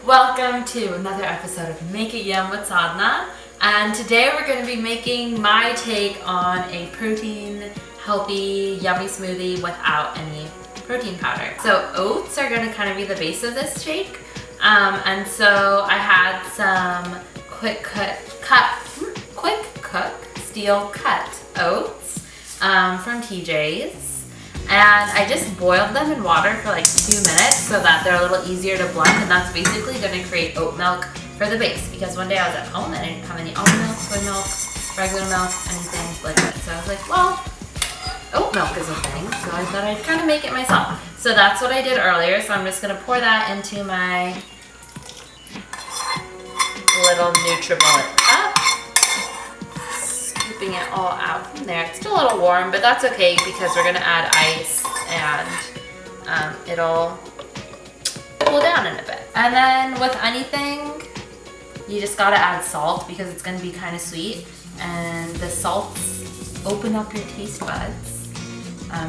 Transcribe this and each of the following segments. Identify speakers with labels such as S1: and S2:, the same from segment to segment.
S1: Welcome to another episode of Make It Yum with Sadhna, and today we're going to be making my take on a protein, healthy, yummy smoothie without any protein powder. So oats are going to kind of be the base of this shake, and so I had some quick cook steel cut oats from TJ's. And I just boiled them in water for like 2 minutes so that they're a little easier to blend, and that's basically going to create oat milk for the base, because one day I was at home and I didn't have any almond milk, soy milk, regular milk, anything like that. So I was like, well, oat milk is a thing, so I thought I'd kind of make it myself. So that's what I did earlier, so I'm just going to pour that into my little NutriBullet cup. Scooping it all out from there. It's still a little warm, but that's okay because we're gonna add ice and it'll cool down in a bit. And then with anything, you just gotta add salt because it's gonna be kind of sweet, and the salts open up your taste buds,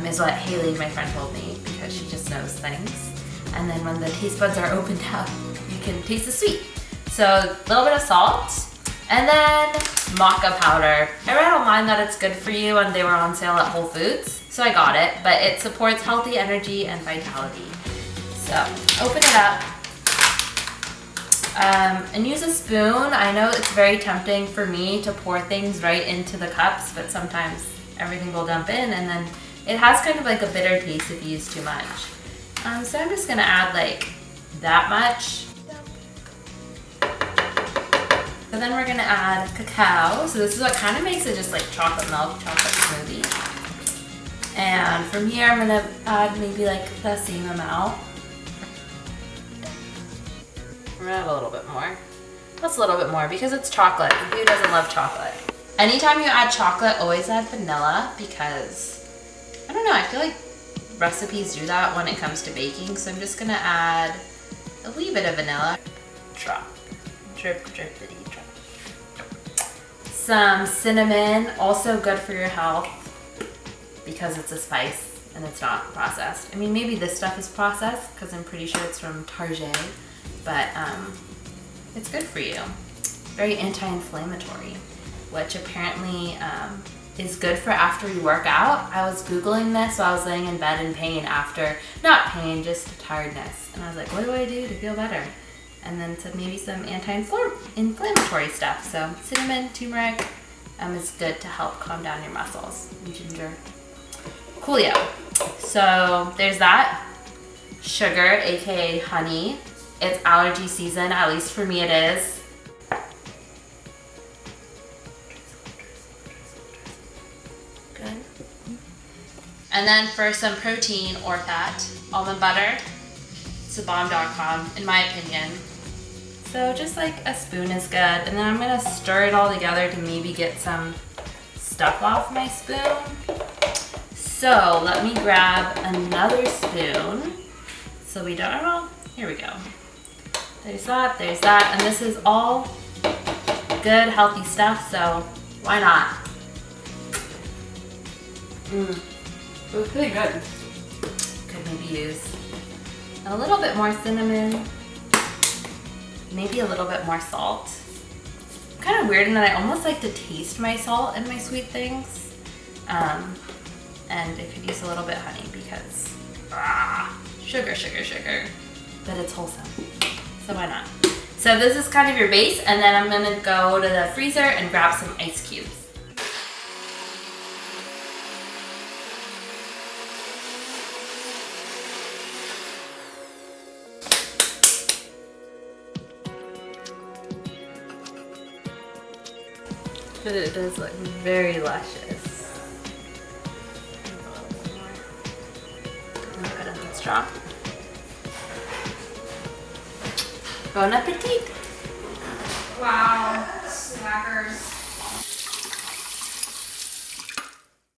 S1: is what Haley, my friend, told me, because she just knows things. And then when the taste buds are opened up, you can taste the sweet. So a little bit of salt. And then Maca powder. I read online that it's good for you and they were on sale at Whole Foods, so I got it, but it supports healthy energy and vitality. So open it up and use a spoon. I know it's very tempting for me to pour things right into the cups, but sometimes everything will dump in and then it has kind of like a bitter taste if you use too much. So I'm just gonna add like that much. So then we're gonna add cacao. So this is what kind of makes it just like chocolate milk, chocolate smoothie. And from here I'm gonna add maybe like the same amount. We're gonna add a little bit more. That's a little bit more because it's chocolate. Who doesn't love chocolate? Anytime you add chocolate, always add vanilla because, I don't know, I feel like recipes do that when it comes to baking. So I'm just gonna add a wee bit of vanilla. Drop. Drip, drippity. Some cinnamon, also good for your health because it's a spice and it's not processed. I mean, maybe this stuff is processed because I'm pretty sure it's from Target, but it's good for you. Very anti-inflammatory, which apparently is good for after you work out. I was Googling this while I was laying in bed in pain after, not pain, just tiredness. And I was like, what do I do to feel better? And then said maybe some anti-inflammatory stuff. So cinnamon, turmeric is good to help calm down your muscles. And ginger. Coolio. So there's that. Sugar, aka honey. It's allergy season, at least for me it is. Good. And then for some protein or fat, almond butter. Bomb.com, in my opinion. So just like a spoon is good, and then I'm gonna stir it all together to maybe get some stuff off my spoon. So let me grab another spoon so we don't, well, here we go. There's that, and this is all good, healthy stuff, so why not? It was pretty good. Could maybe use a little bit more cinnamon, maybe a little bit more salt. I'm kind of weird in that I almost like to taste my salt in my sweet things. And I could use a little bit of honey because sugar, but it's wholesome, so why not? So this is kind of your base, and then I'm gonna go to the freezer and grab some ice cubes. But it does look very luscious. I'm gonna put in the straw. Bon appetit!
S2: Wow, snackers.